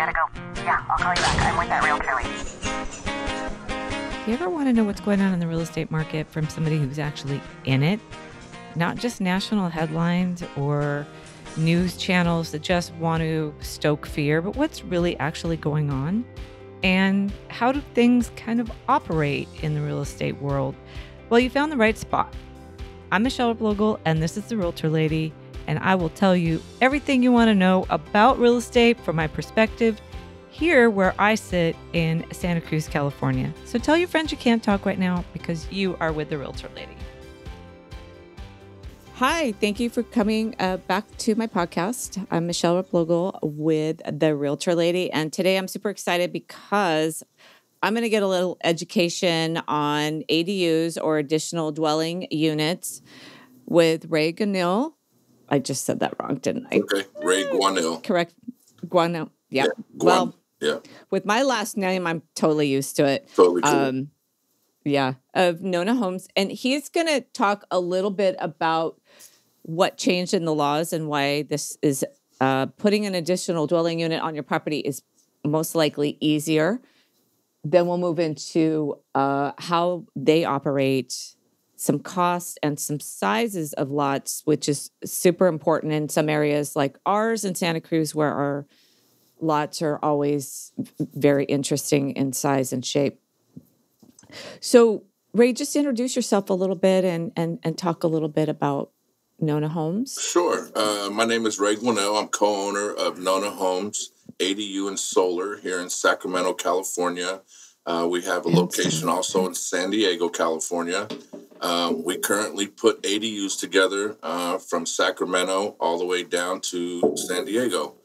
gotta go. Yeah, I'll call you back. I'm with that realtor lady. Do you ever want to know what's going on in the real estate market from somebody who's actually in it? Not just national headlines or news channels that just want to stoke fear, but what's really actually going on? And how do things kind of operate in the real estate world? Well, you found the right spot. I'm Michele Replogle, and this is the Realtor Lady, and I will tell you everything you want to know about real estate from my perspective here where I sit in Santa Cruz, California. So tell your friends you can't talk right now because you are with the Realtor Lady. Hi, thank you for coming back to my podcast. I'm Michele Replogle with the Realtor Lady, and today I'm super excited because I'm going to get a little education on ADUs or additional dwelling units with Ray Guanill. I just said that wrong, didn't I? Okay, Ray Guanill. Correct. Guanill. Yeah. Yeah. With my last name, I'm totally used to it. Totally cool. Of Nona Homes. And he's going to talk a little bit about what changed in the laws and why this is putting an additional dwelling unit on your property is most likely easier. Then we'll move into how they operate, some costs and some sizes of lots, which is super important in some areas like ours in Santa Cruz, where our lots are always very interesting in size and shape. So, Ray, just introduce yourself a little bit and talk a little bit about Nona Homes. Sure. My name is Ray Guanill. I'm co-owner of Nonna ADU and Solar here in Sacramento, California. We have a location also in San Diego, California. We currently put ADUs together from Sacramento all the way down to San Diego.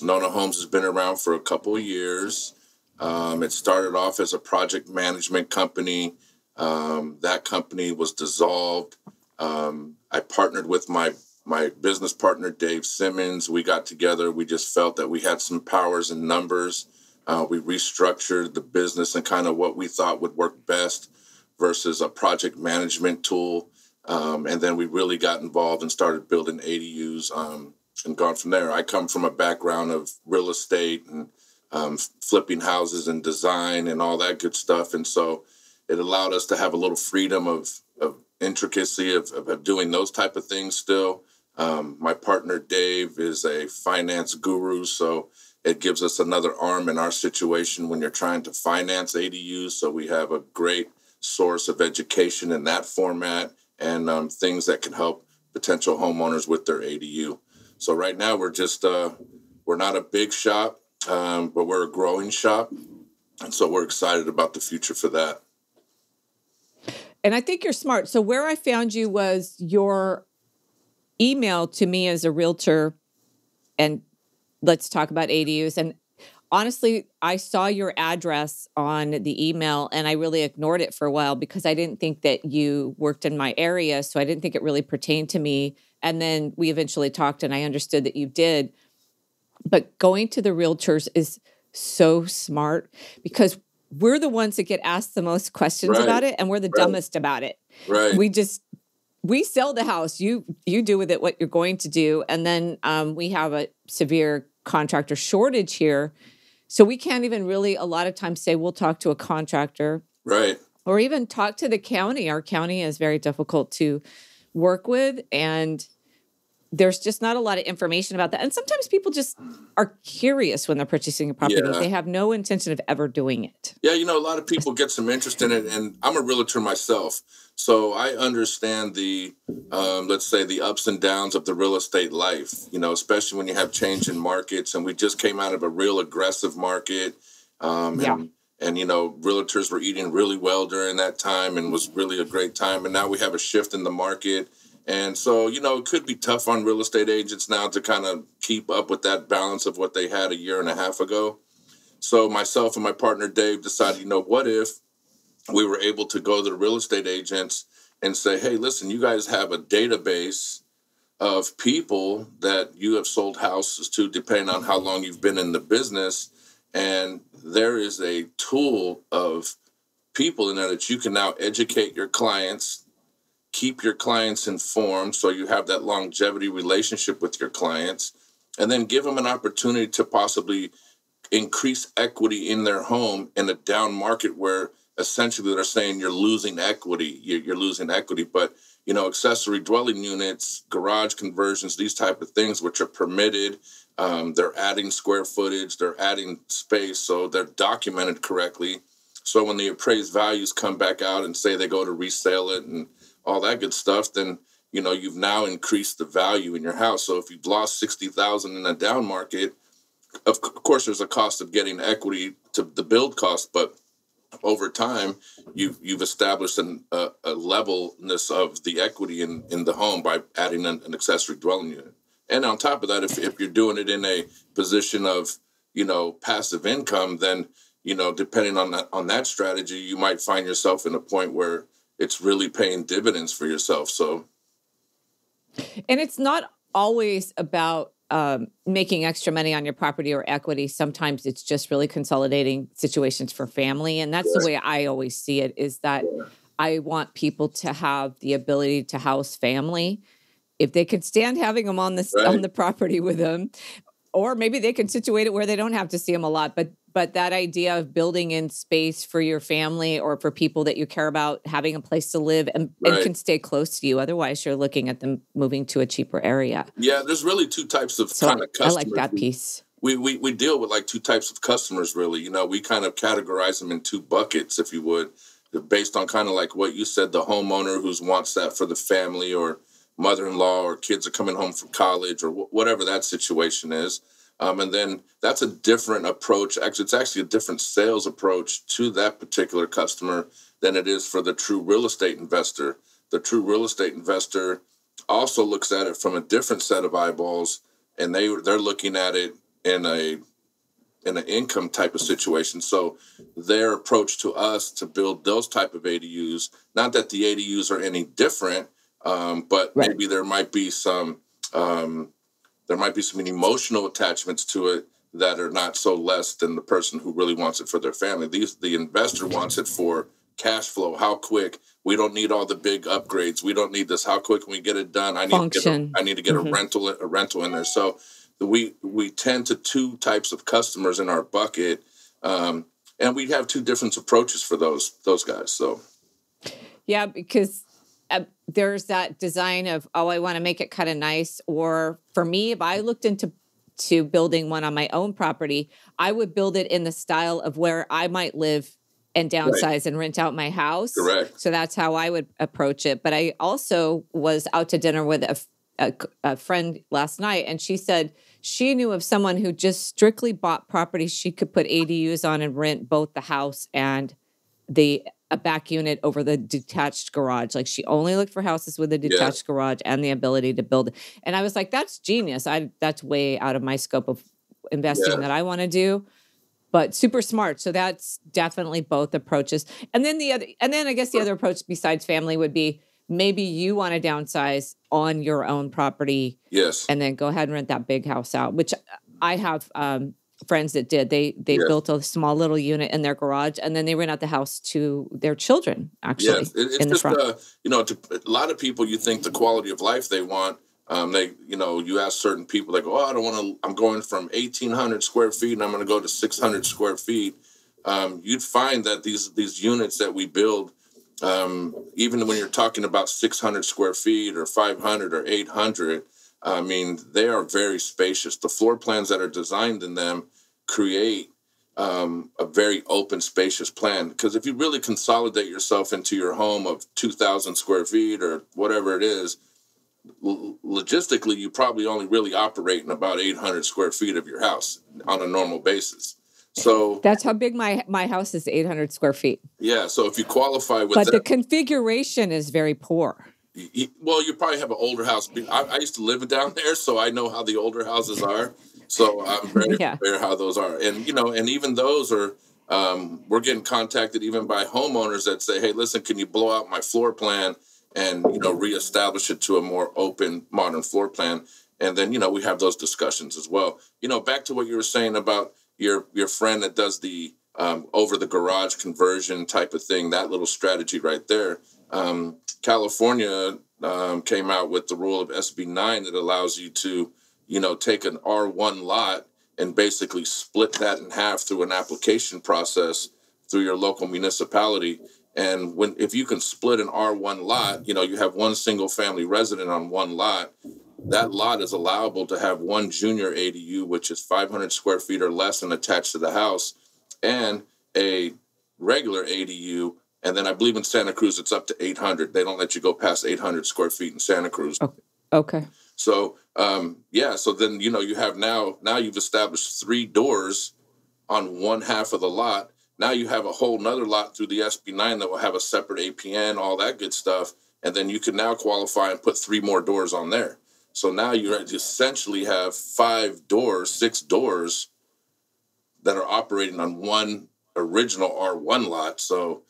Nona Homes has been around for a couple of years. It started off as a project management company. That company was dissolved. I partnered with my business partner, Dave Simmons. We got together. We just felt that we had some powers in numbers. We restructured the business and kind of what we thought would work best versus a project management tool. And then we really got involved and started building ADUs and gone from there. I come from a background of real estate and flipping houses and design and all that good stuff. And so it allowed us to have a little freedom of intricacy of doing those type of things still. My partner, Dave, is a finance guru, so it gives us another arm in our situation when you're trying to finance ADUs. So we have a great source of education in that format and things that can help potential homeowners with their ADU. So right now we're just, we're not a big shop, but we're a growing shop. And so we're excited about the future for that. And I think you're smart. So where I found you was your email to me as a realtor, and let's talk about ADUs. And honestly, I saw your address on the email and I really ignored it for a while because I didn't think that you worked in my area. So I didn't think it really pertained to me. And then we eventually talked and I understood that you did. But going to the realtors is so smart because we're the ones that get asked the most questions about it and we're the dumbest about it. Right. We sell the house. You do with it what you're going to do. And then we have a severe contractor shortage here. So we can't even really a lot of times say we'll talk to a contractor. Right. Or even talk to the county. Our county is very difficult to work with. And there's just not a lot of information about that. And sometimes people just are curious when they're purchasing a property. Yeah. They have no intention of ever doing it. Yeah, a lot of people get some interest in it. And I'm a realtor myself. So I understand the, let's say, the ups and downs of the real estate life, especially when you have change in markets. And we just came out of a real aggressive market. And realtors were eating really well during that time and was really a great time. And now we have a shift in the market. And so, it could be tough on real estate agents now to kind of keep up with that balance of what they had a year and a half ago. So myself and my partner, Dave, decided, what if we were able to go to the real estate agents and say, hey, listen, you guys have a database of people that you have sold houses to, depending on how long you've been in the business. And there is a tool of people in there that you can now educate your clients, keep your clients informed so you have that longevity relationship with your clients, and then give them an opportunity to possibly increase equity in their home in a down market where essentially they're saying you're losing equity. You're losing equity. But, accessory dwelling units, garage conversions, these type of things, which are permitted, they're adding square footage, they're adding space, so they're documented correctly. So when the appraised values come back out and say they go to resell it and all that good stuff, then, you've now increased the value in your house. So if you've lost $60,000 in a down market, of course, there's a cost of getting equity to the build cost, but over time, you've established a levelness of the equity in the home by adding an accessory dwelling unit. And on top of that, if you're doing it in a position of, passive income, then, depending on that strategy, you might find yourself in a point where it's really paying dividends for yourself. So, and it's not always about making extra money on your property or equity. Sometimes it's just really consolidating situations for family. And that's the way I always see it, is that I want people to have the ability to house family. If they could stand having them on the property with them, or maybe they can situate it where they don't have to see them a lot. But that idea of building in space for your family or for people that you care about, having a place to live and can stay close to you. Otherwise, you're looking at them moving to a cheaper area. Yeah, there's really two types of kind of customers. I like that piece. We deal with like two types of customers, really. We kind of categorize them in two buckets, if you would, based on kind of like what you said, the homeowner who wants that for the family, or mother-in-law, or kids are coming home from college, or whatever that situation is. And then that's a different approach. Actually, it's actually a different sales approach to that particular customer than it is for the true real estate investor. The true real estate investor also looks at it from a different set of eyeballs, and they're looking at it in an income type of situation. So their approach to us to build those type of ADUs, not that the ADUs are any different, but maybe there might be some emotional attachments to it that are not so less than the person who really wants it for their family. The investor wants it for cash flow. How quick? We don't need all the big upgrades. We don't need this. How quick can we get it done? I need to get a rental in there. So we tend to two types of customers in our bucket, and we have two different approaches for those guys. So yeah, because there's that design of, I want to make it kind of nice. Or for me, if I looked into building one on my own property, I would build it in the style of where I might live and downsize and rent out my house. Correct. So that's how I would approach it. But I also was out to dinner with a friend last night, and she said she knew of someone who just strictly bought properties she could put ADUs on and rent both the house and a back unit over the detached garage. Like, she only looked for houses with a detached garage and the ability to build it. And I was like, that's genius. That's way out of my scope of investing that I want to do, but super smart. So that's definitely both approaches. And then I guess the other approach besides family would be, maybe you want to downsize on your own property. Yes. And then go ahead and rent that big house out, which I have, friends that did. They built a small little unit in their garage, and then they rent out the house to their children, actually. Yes, it's just, to a lot of people, you think the quality of life they want, you ask certain people, they go, I don't want to, I'm going from 1,800 square feet and I'm going to go to 600 square feet. You'd find that these units that we build, even when you're talking about 600 square feet or 500 or 800, I mean, they are very spacious. The floor plans that are designed in them create a very open, spacious plan. Because if you really consolidate yourself into your home of 2,000 square feet or whatever it is, logistically, you probably only really operate in about 800 square feet of your house on a normal basis. So that's how big my house is, 800 square feet. Yeah. So if you qualify with but the configuration is very poor. Well, you probably have an older house. I used to live down there, so I know how the older houses are. So I'm very aware how those are. And, and even those are, we're getting contacted even by homeowners that say, hey, listen, can you blow out my floor plan and, reestablish it to a more open, modern floor plan? And then, we have those discussions as well. Back to what you were saying about your friend that does the over the garage conversion type of thing, that little strategy right there. California came out with the rule of SB 9 that allows you to, take an R1 lot and basically split that in half through an application process through your local municipality. And if you can split an R1 lot, you have one single family resident on one lot, that lot is allowable to have one junior ADU, which is 500 square feet or less and attached to the house, and a regular ADU. And then I believe in Santa Cruz, it's up to 800. They don't let you go past 800 square feet in Santa Cruz. Oh, okay. So, so then, you have now you've established 3 doors on one half of the lot. Now you have a whole nother lot through the SB9 that will have a separate APN, all that good stuff. And then you can now qualify and put 3 more doors on there. So now you essentially have 6 doors that are operating on one original R1 lot. So,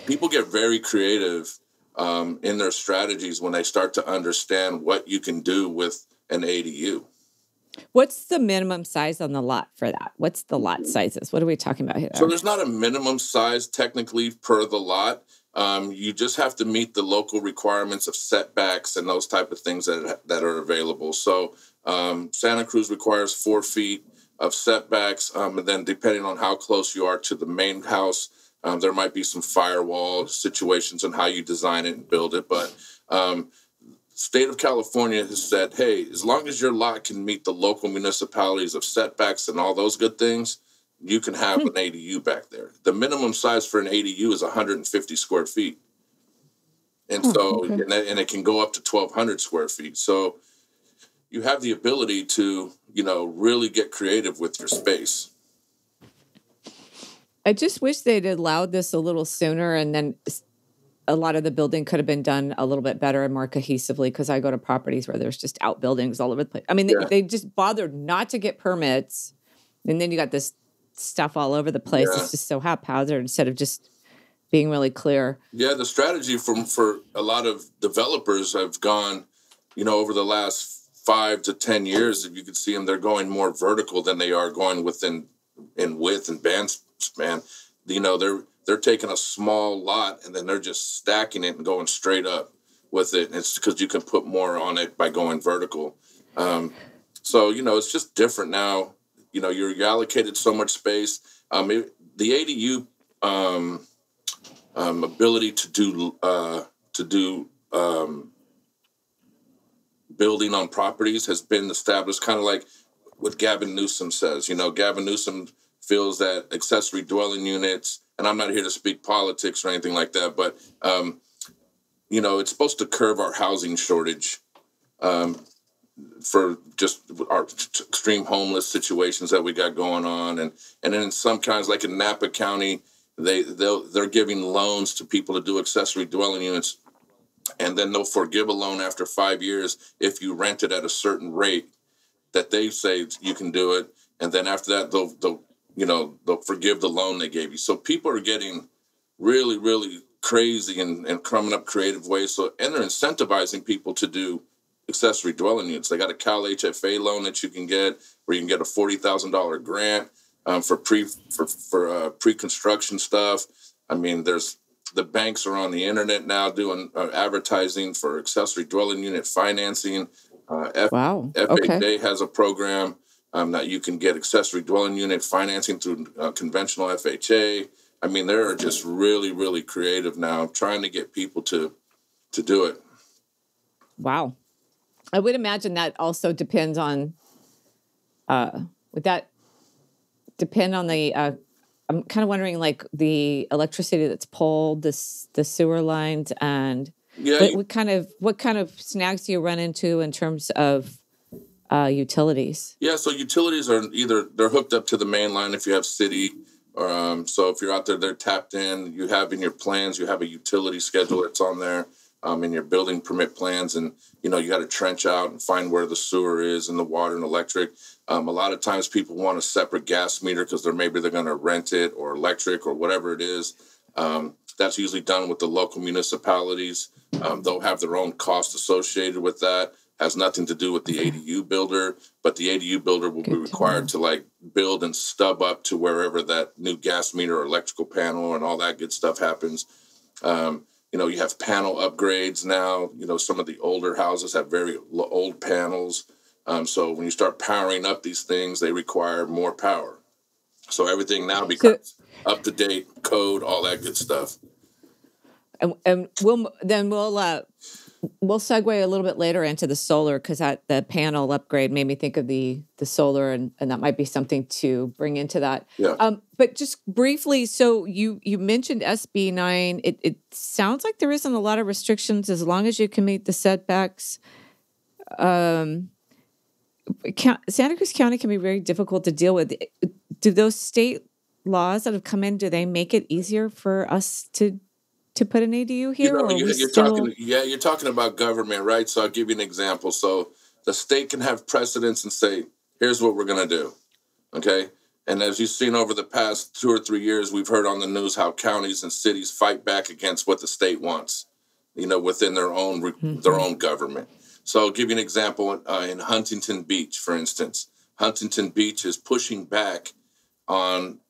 people get very creative in their strategies when they start to understand what you can do with an ADU. What's the minimum size on the lot for that? What's the lot sizes? What are we talking about here? So there's not a minimum size technically per the lot. You just have to meet the local requirements of setbacks and those type of things that are available. So Santa Cruz requires 4 feet of setbacks. And then depending on how close you are to the main house, there might be some firewall situations on how you design it and build it. But State of California has said, hey, as long as your lot can meet the local municipalities of setbacks and all those good things, you can have an ADU back there. The minimum size for an ADU is 150 square feet. And and it can go up to 1,200 square feet. So you have the ability to, really get creative with your space. I just wish they'd allowed this a little sooner, and then a lot of the building could have been done a little bit better and more cohesively, because I go to properties where there's just outbuildings all over the place. They just bothered not to get permits, and then you got this stuff all over the place. Yeah. It's just so haphazard instead of just being really clear. Yeah, the strategy for a lot of developers have gone, over the last 5 to 10 years, if you could see them, they're going more vertical than they are going in width and band span. They're taking a small lot and then they're just stacking it and going straight up with it. And it's because you can put more on it by going vertical. So it's just different now. You're allocated so much space. The ADU ability to do building on properties has been established, kind of like what Gavin Newsom says. Gavin Newsom feels that accessory dwelling units, and I'm not here to speak politics or anything like that, but, it's supposed to curb our housing shortage for just our extreme homeless situations that we got going on. And then in some kinds, like in Napa County, they're giving loans to people to do accessory dwelling units, and then they'll forgive a loan after 5 years if you rent it at a certain rate that they say you can do it. And then after that, they'll forgive the loan they gave you. So people are getting really, really crazy and coming up creative ways. And they're incentivizing people to do accessory dwelling units. They got a Cal HFA loan that you can get, where you can get a $40,000 grant for pre-construction stuff. There's the banks are on the internet now doing advertising for accessory dwelling unit financing. Wow. FHA has a program that you can get accessory dwelling unit financing through conventional FHA. They're just really, really creative now, trying to get people to do it. Wow. I would imagine that also depends on, would that depend on the, I'm kind of wondering, like, the electricity that's pulled, the sewer lines, and what kind of snags do you run into in terms of utilities? Yeah, so utilities are they're hooked up to the main line if you have city, or so if you're out there, they're tapped in. You have in your plans, you have a utility schedule that's on there in your building permit plans, and you got to trench out and find where the sewer is and the water and electric. A lot of times people want a separate gas meter because they're going to rent it, or electric, or whatever it is. That's usually done with the local municipalities. They'll have their own cost associated with that. Has nothing to do with the ADU builder, but the ADU builder will be required to build and stub up to wherever that new gas meter or electrical panel and all that good stuff happens. You have panel upgrades now. Some of the older houses have very old panels. So when you start powering up these things, they require more power. So everything now So, becomes up to date, code, all that good stuff. and we'll segue a little bit later into the solar, because the panel upgrade made me think of the solar, and that might be something to bring into that. Yeah. But just briefly, so you mentioned SB 9. It sounds like there isn't a lot of restrictions as long as you can meet the setbacks. Santa Cruz County can be very difficult to deal with. Do those state laws that have come in, do they make it easier for us to put an ADU here? You're talking about government, right? So I'll give you an example. So the state can have precedents and say, here's what we're going to do. Okay. And as you've seen over the past 2 or 3 years, we've heard on the news how counties and cities fight back against what the state wants, within their own government. So I'll give you an example in Huntington Beach, for instance. Huntington Beach is pushing back on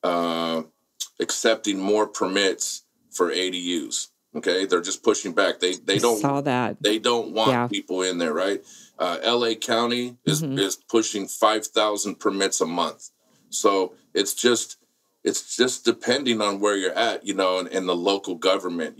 accepting more permits for ADUs. Okay, they're just pushing back. They don't saw that. They don't want people in there, right? LA County is pushing 5,000 permits a month. So it's just depending on where you're at, in the local government.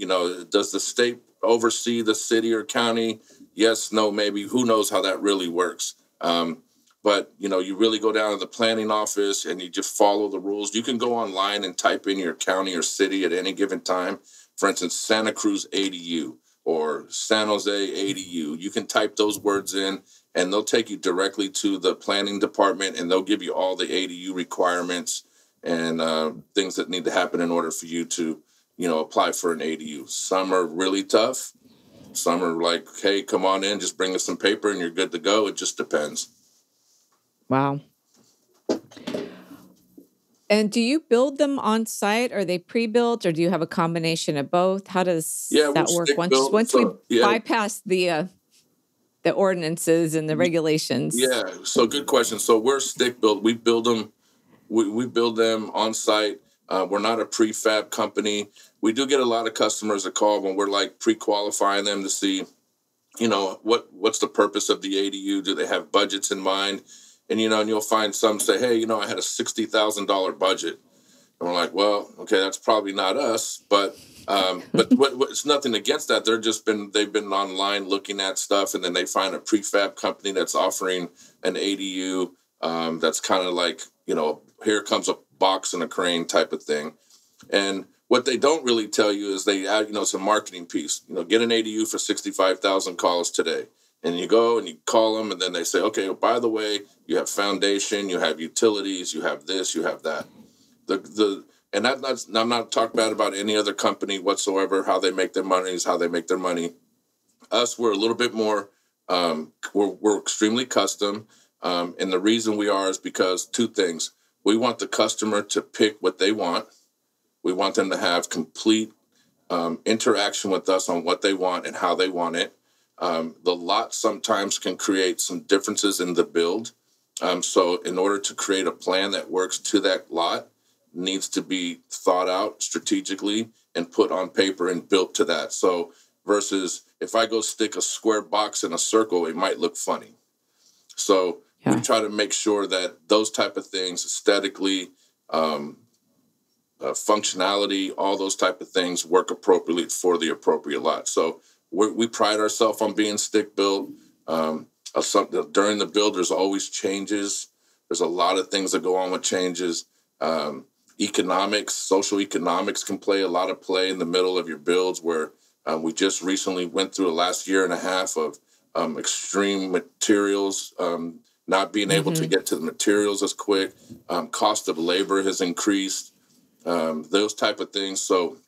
Does the state oversee the city or county? Yes, no, maybe. Who knows how that really works? But, you really go down to the planning office and you just follow the rules. You can go online and type in your county or city at any given time. For instance, Santa Cruz ADU or San Jose ADU. You can type those words in and they'll take you directly to the planning department and they'll give you all the ADU requirements and things that need to happen in order for you to, apply for an ADU. Some are really tough. Some are like, hey, come on in, just bring us some paper and you're good to go. It just depends. Wow. And do you build them on site? Are they pre-built, or do you have a combination of both? How does that work once we bypass the ordinances and the regulations? Yeah, so good question. So we're stick built. We build them. We build them on site. We're not a prefab company. We do get a lot of customers that call when we're like pre-qualifying them to see, what's the purpose of the ADU? Do they have budgets in mind? And, and you'll find some say, hey, I had a $60,000 budget. And we're like, well, okay, that's probably not us. But it's nothing against that. They've been online looking at stuff. And then they find a prefab company that's offering an ADU that's kind of like, here comes a box and a crane type of thing. And what they don't really tell you is they add, it's a marketing piece. Get an ADU for 65,000 calls today. And you go and you call them, and then they say, okay, well, by the way, you have foundation, you have utilities, you have this, you have that. I'm not talking bad about any other company whatsoever. How they make their money is how they make their money. Us, we're a little bit more. We're extremely custom, and the reason we are is because two things: we want the customer to pick what they want. We want them to have complete interaction with us on what they want and how they want it. The lot sometimes can create some differences in the build. So in order to create a plan that works to that lot, needs to be thought out strategically and put on paper and built to that. So versus if I go stick a square box in a circle, it might look funny. So we try to make sure that those type of things aesthetically, functionality, all those type of things work appropriately for the appropriate lot. So we pride ourselves on being stick built. During the build, there's always changes. There's a lot of things that go on with changes. Economics, social economics can play a lot of play in the middle of your builds, where we just recently went through the last year and a half of extreme materials, not being able to get to the materials as quick. Cost of labor has increased, those type of things. So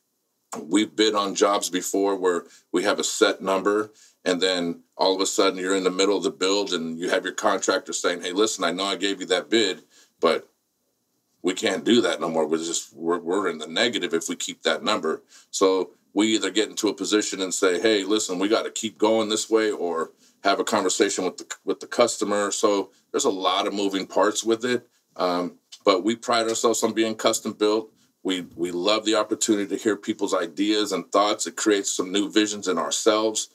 we've bid on jobs before where we have a set number, and then all of a sudden you're in the middle of the build and you have your contractor saying, hey, listen, I know I gave you that bid, but we can't do that no more. We're in the negative if we keep that number. So we either get into a position and say, hey, listen, we got to keep going this way, or have a conversation with the customer. So there's a lot of moving parts with it. But we pride ourselves on being custom built. We love the opportunity to hear people's ideas and thoughts. It creates some new visions in ourselves.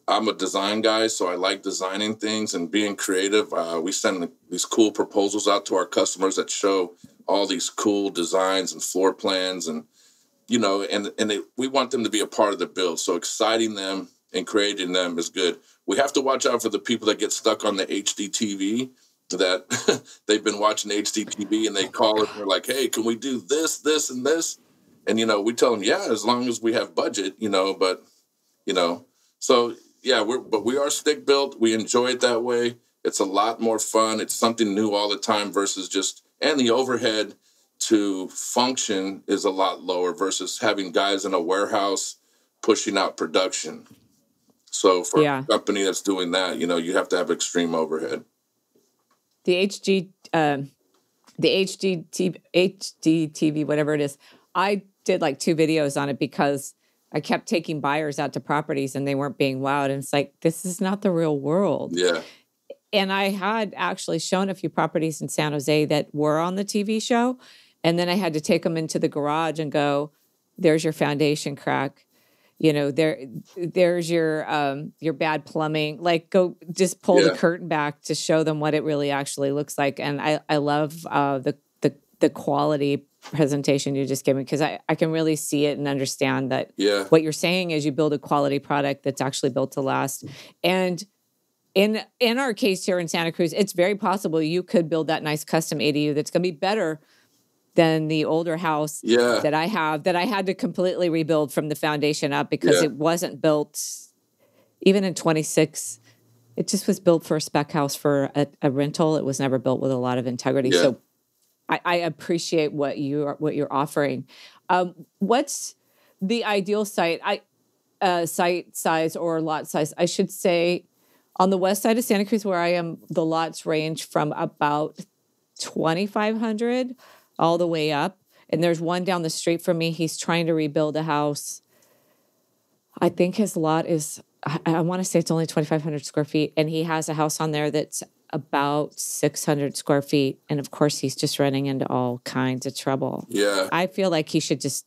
I'm a design guy, so I like designing things and being creative. We send these cool proposals out to our customers that show all these cool designs and floor plans, and we want them to be a part of the build. So exciting them and creating them is good. We have to watch out for the people that get stuck on the HD TV, that they've been watching HD TV and they call it and they're like, hey, can we do this, this, and this? And, we tell them, yeah, as long as we have budget, so yeah, we are stick built. We enjoy it that way. It's a lot more fun. It's something new all the time versus and the overhead to function is a lot lower versus having guys in a warehouse pushing out production. So for a company that's doing that, you have to have extreme overhead. The HD TV, whatever it is, I did like 2 videos on it because I kept taking buyers out to properties and they weren't being wowed. And it's like, this is not the real world. Yeah. And I had actually shown a few properties in San Jose that were on the TV show. And then I had to take them into the garage and go, there's your foundation crack. There's your bad plumbing. Like, go just pull the curtain back to show them what it really actually looks like. And I love the quality presentation you just gave me, because I can really see it and understand that what you're saying is you build a quality product that's actually built to last. And in our case here in Santa Cruz, it's very possible you could build that nice custom ADU that's going to be better than the older house that I have, that I had to completely rebuild from the foundation up because it wasn't built, even in 26, it just was built for a spec house for a rental. It was never built with a lot of integrity. Yeah. So I appreciate what you're offering. What's the ideal site size or lot size? I should say, on the west side of Santa Cruz, where I am, the lots range from about 2,500 all the way up. And there's one down the street from me. He's trying to rebuild a house. I think his lot is, I want to say it's only 2,500 square feet. And he has a house on there that's about 600 square feet. And of course, he's just running into all kinds of trouble. Yeah. I feel like he should just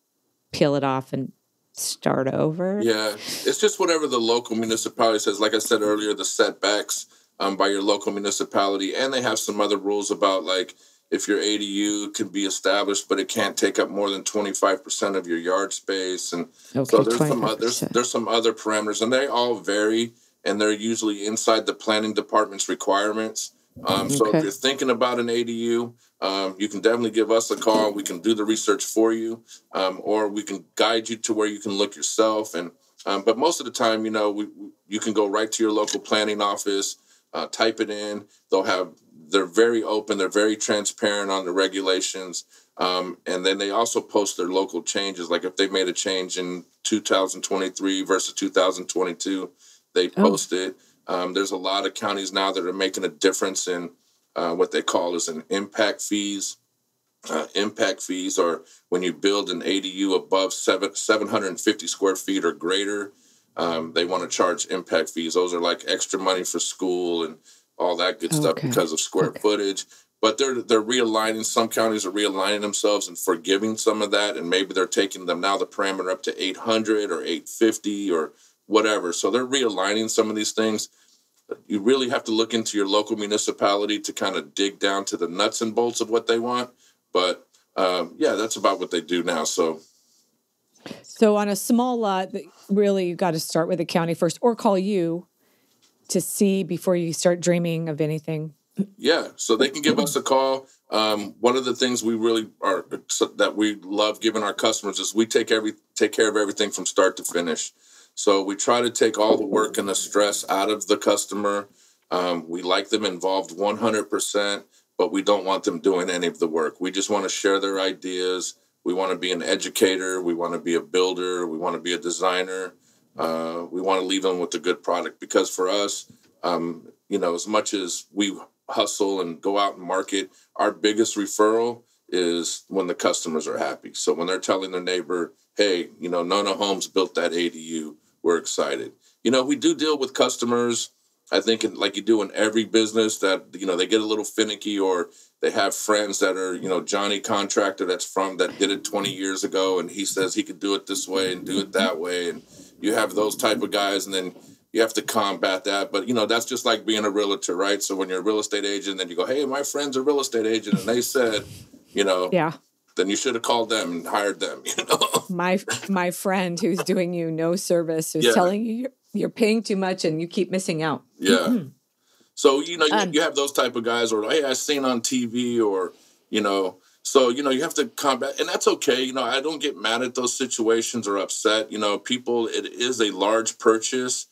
peel it off and start over. Yeah. It's just whatever the local municipality says. Like I said earlier, the setbacks by your local municipality. And they have some other rules about, like, if your ADU can be established, but it can't take up more than 25% of your yard space. And so there's some other parameters, and they all vary, and they're usually inside the planning department's requirements. So if you're thinking about an ADU, you can definitely give us a call. We can do the research for you, or we can guide you to where you can look yourself. And but most of the time, you can go right to your local planning office, type it in. They're very open. They're very transparent on the regulations. And then they also post their local changes. Like if they made a change in 2023 versus 2022, they post it. There's a lot of counties now that are making a difference in what they call as an impact fees. Impact fees are when you build an ADU above 750 square feet or greater. They want to charge impact fees. Those are like extra money for school and all that good stuff because of square footage. But they're realigning. Some counties are realigning themselves and forgiving some of that, and maybe they're taking them now the parameter up to 800 or 850 or whatever. So they're realigning some of these things. You really have to look into your local municipality to kind of dig down to the nuts and bolts of what they want. But that's about what they do now. So on a small lot, really you got to start with the county first, or call you to see before you start dreaming of anything. Yeah, so they can give us a call. One of the things we really that we love giving our customers is we take care of everything from start to finish. So we try to take all the work and the stress out of the customer. We like them involved 100%, but we don't want them doing any of the work. We just want to share their ideas. We want to be an educator. We want to be a builder. We want to be a designer. We want to leave them with a good product, because for us, as much as we hustle and go out and market, our biggest referral is when the customers are happy. So when they're telling their neighbor, hey, Nona Homes built that ADU, we're excited. We do deal with customers, I think, like you do in every business, that, they get a little finicky, or they have friends that are, Johnny contractor that did it 20 years ago, and he says he could do it this way and do it that way. And you have those type of guys, and then, you have to combat that. But, that's just like being a realtor, right? So when you're a real estate agent, then you go, hey, my friend's a real estate agent, and they said, Yeah. then you should have called them and hired them, My friend who's doing you no service, who's Yeah. telling you you're paying too much and you keep missing out. Yeah. So, you have those type of guys, or, hey, I seen on TV, or, so, you have to combat, and that's okay. I don't get mad at those situations or upset. People, it is a large purchase.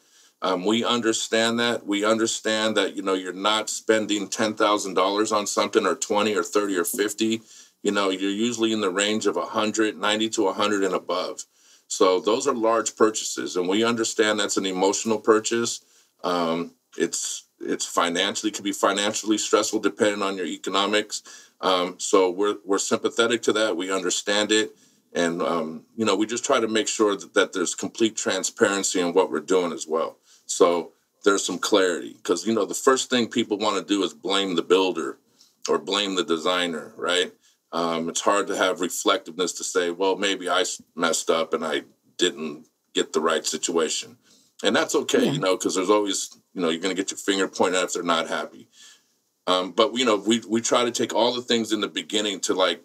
We understand that. We understand that, you're not spending $10,000 on something, or 20 or 30 or 50. You're usually in the range of 100, 90 to 100 and above. So those are large purchases, and we understand that's an emotional purchase. It's financially, could be financially stressful depending on your economics. So we're sympathetic to that. We understand it. And, we just try to make sure that there's complete transparency in what we're doing as well. So there's some clarity, because, the first thing people want to do is blame the builder or blame the designer, right? It's hard to have reflectiveness to say, well, maybe I messed up and I didn't get the right situation. And that's okay, because there's always, you're going to get your finger pointed at if they're not happy. But, we try to take all the things in the beginning to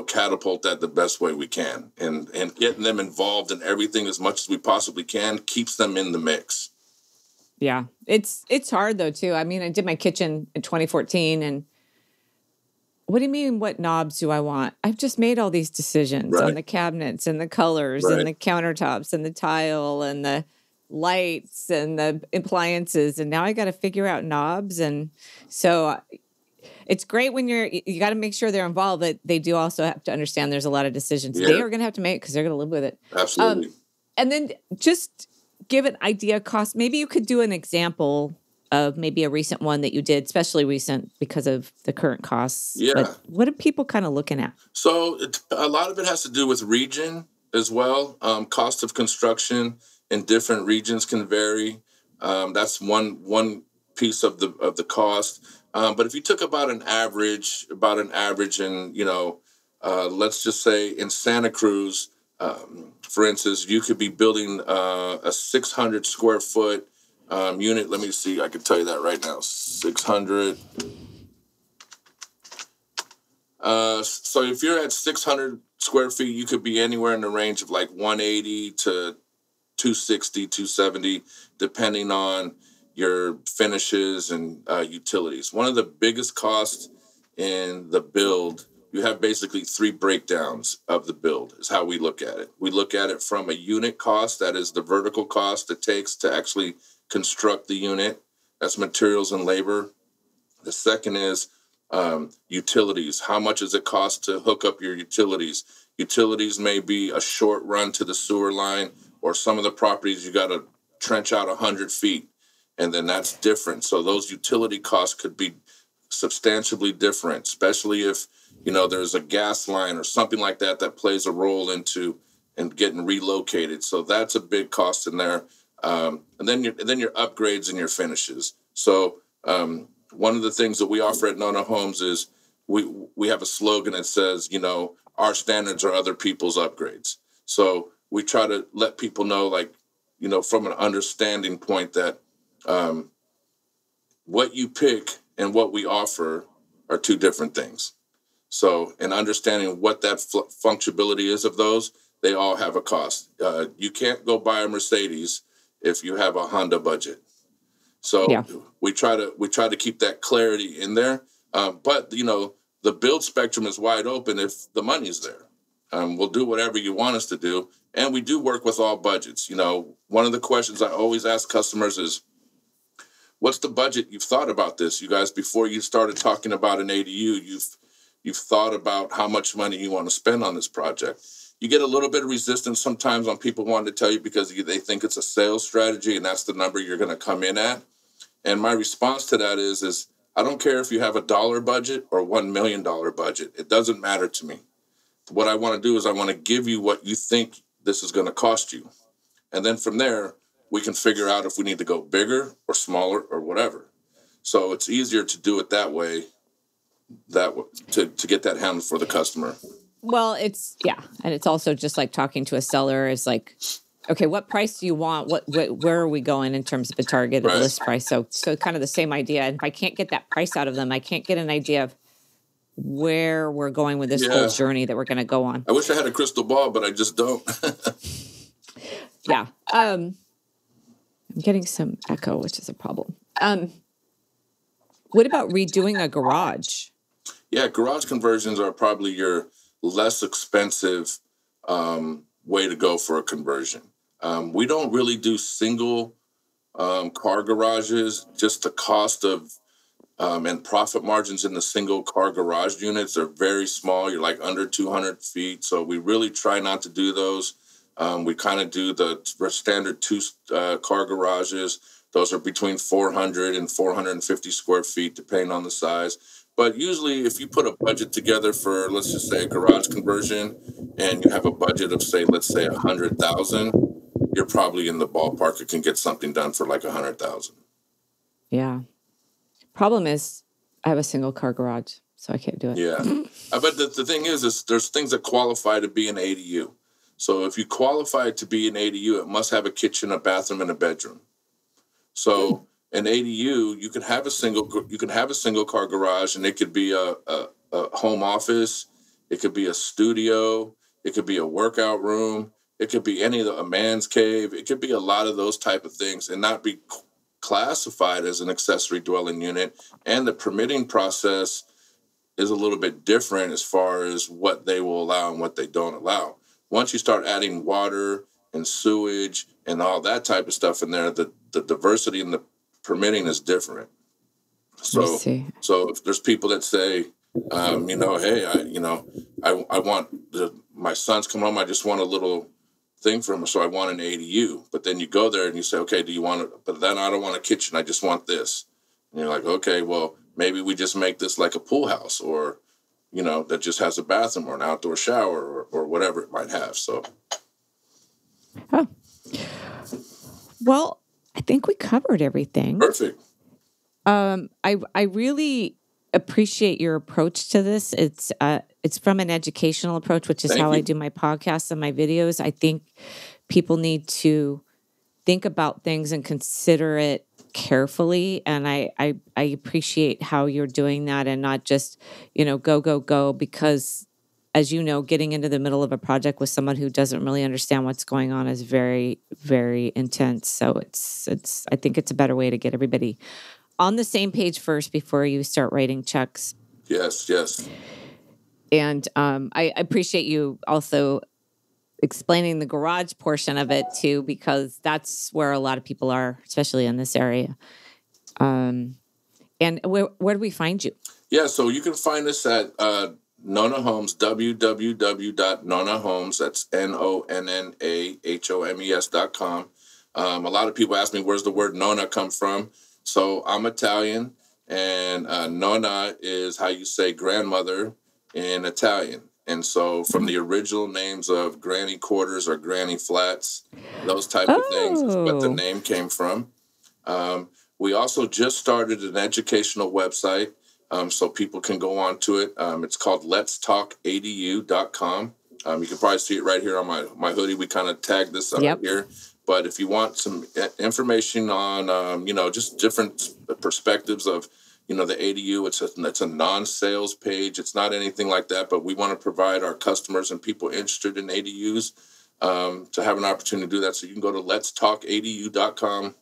catapult that the best way we can. And getting them involved in everything as much as we possibly can keeps them in the mix. Yeah. It's hard though, too. I mean, I did my kitchen in 2014, and what do you mean, what knobs do I want? I've just made all these decisions on the cabinets and the colors and the countertops and the tile and the lights and the appliances. And now I got to figure out knobs. And so it's great when you got to make sure they're involved, but they do also have to understand there's a lot of decisions they are going to have to make because they're going to live with it. Absolutely. And then just give an idea cost. Maybe you could do an example of maybe a recent one that you did, especially recent because of the current costs. Yeah. But what are people kind of looking at? So a lot of it has to do with region as well. Cost of construction in different regions can vary. That's one piece of the cost. But if you took about an average, and let's just say in Santa Cruz, for instance, you could be building a 600 square foot unit. Let me see. I can tell you that right now. 600. So if you're at 600 square feet, you could be anywhere in the range of like 180 to 260, 270, depending on your finishes and utilities. One of the biggest costs in the build, you have basically three breakdowns of the build is how we look at it. We look at it from a unit cost, that is the vertical cost it takes to actually construct the unit. That's materials and labor. The second is utilities. How much does it cost to hook up your utilities? Utilities may be a short run to the sewer line, or some of the properties you got to trench out 100 feet, and then that's different. So those utility costs could be substantially different, especially if, there's a gas line or something like that plays a role into and getting relocated. So that's a big cost in there. And then your upgrades and your finishes. So one of the things that we offer at Nona Homes is we have a slogan that says, our standards are other people's upgrades. So we try to let people know, from an understanding point that what you pick and what we offer are two different things. So in understanding what that functionality is of those, they all have a cost. You can't go buy a Mercedes if you have a Honda budget. So we try to keep that clarity in there. But the build spectrum is wide open if the money's there. We'll do whatever you want us to do. And we do work with all budgets. One of the questions I always ask customers is, what's the budget? You've thought about this, you guys, before you started talking about an ADU, you've thought about how much money you want to spend on this project. You get a little bit of resistance sometimes on people wanting to tell you because they think it's a sales strategy and that's the number you're going to come in at. And my response to that is I don't care if you have $1 budget or $1 million budget. It doesn't matter to me. What I want to do is I want to give you what you think this is going to cost you. And then from there, we can figure out if we need to go bigger or smaller or whatever. So it's easier to do it that way, to get that handled for the customer. Well, and it's also just like talking to a seller is like, okay, what price do you want? Where are we going in terms of a targeted Right. list price? So kind of the same idea. And if I can't get that price out of them, I can't get an idea of where we're going with this whole journey that we're going to go on. I wish I had a crystal ball, but I just don't. Yeah. I'm getting some echo, which is a problem. What about redoing a garage? Yeah, garage conversions are probably your less expensive way to go for a conversion. We don't really do single car garages. Just the cost of and profit margins in the single car garage units are very small. You're like under 200 feet. So we really try not to do those. We kind of do the standard two car garages. Those are between 400 and 450 square feet, depending on the size. But usually if you put a budget together for, let's just say, a garage conversion, and you have a budget of, say, let's say $100,000, you're probably in the ballpark. You can get something done for like $100,000. Yeah. Problem is, I have a single car garage, so I can't do it. Yeah. But the thing is there's things that qualify to be an ADU. So if you qualify to be an ADU, it must have a kitchen, a bathroom, and a bedroom. So an ADU, you can have a single car garage, and it could be a home office, it could be a studio, it could be a workout room, it could be a man's cave, it could be a lot of those type of things, and not be classified as an accessory dwelling unit. And the permitting process is a little bit different as far as what they will allow and what they don't allow. Once you start adding water and sewage and all that type of stuff in there, the diversity in the permitting is different. So if there's people that say, hey, I want my son's come home, I just want a little thing for him, so I want an ADU. But then you go there and you say, okay, do you want it? But then I don't want a kitchen, I just want this. And you're like, okay, well, maybe we just make this like a pool house, or, that just has a bathroom or an outdoor shower or whatever it might have. So. Oh. Well, I think we covered everything. Perfect. I really appreciate your approach to this. It's from an educational approach, which is how I do my podcasts and my videos. I think people need to think about things and consider it carefully. And I appreciate how you're doing that, and not just, go, because as you know, getting into the middle of a project with someone who doesn't really understand what's going on is very, very intense. So I think it's a better way to get everybody on the same page first before you start writing checks. Yes. And I appreciate you also explaining the garage portion of it too, because that's where a lot of people are, especially in this area. And where do we find you? Yeah, so you can find us at Nona Homes, www.nonahomes, that's NONNAHOMES.com. A lot of people ask me, where's the word Nona come from? So I'm Italian, and Nona is how you say grandmother in Italian. And so from the original names of granny quarters or granny flats, those type of things is what the name came from. We also just started an educational website, so people can go on to it. It's called letstalkadu.com. You can probably see it right here on my hoodie. We kind of tagged this up here. But if you want some information on, just different perspectives of, the ADU, it's a non-sales page. It's not anything like that, but we want to provide our customers and people interested in ADUs to have an opportunity to do that. So you can go to letstalkadu.com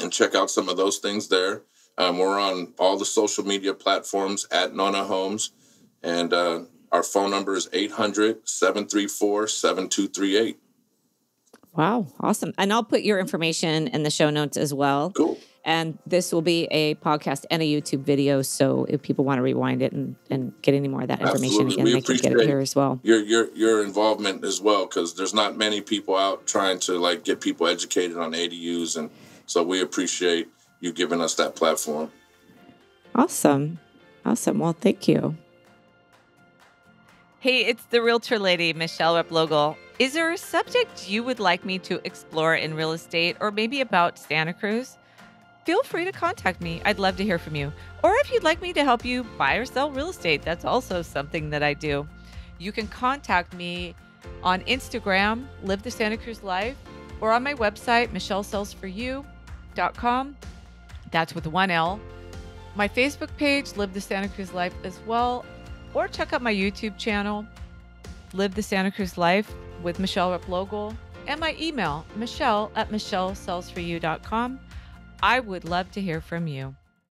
and check out some of those things there. We're on all the social media platforms at Nona Homes, and our phone number is 800-734-7238. Wow, awesome. And I'll put your information in the show notes as well. Cool. And this will be a podcast and a YouTube video, so if people want to rewind it and get any more of that information again, they can get it here as well. Your involvement as well, because there's not many people out trying to get people educated on ADUs, and so we appreciate you giving us that platform. Awesome. Well, thank you. Hey, it's the Realtor Lady, Michele Replogle. Is there a subject you would like me to explore in real estate, or maybe about Santa Cruz? Feel free to contact me. I'd love to hear from you. Or if you'd like me to help you buy or sell real estate, that's also something that I do. You can contact me on Instagram, Live the Santa Cruz Life, or on my website, michellesellsforyou.com. That's with one L. My Facebook page, Live the Santa Cruz Life as well, or check out my YouTube channel, Live the Santa Cruz Life with Michele Replogle, and my email, michelle@michellesellsforyou.com. I would love to hear from you.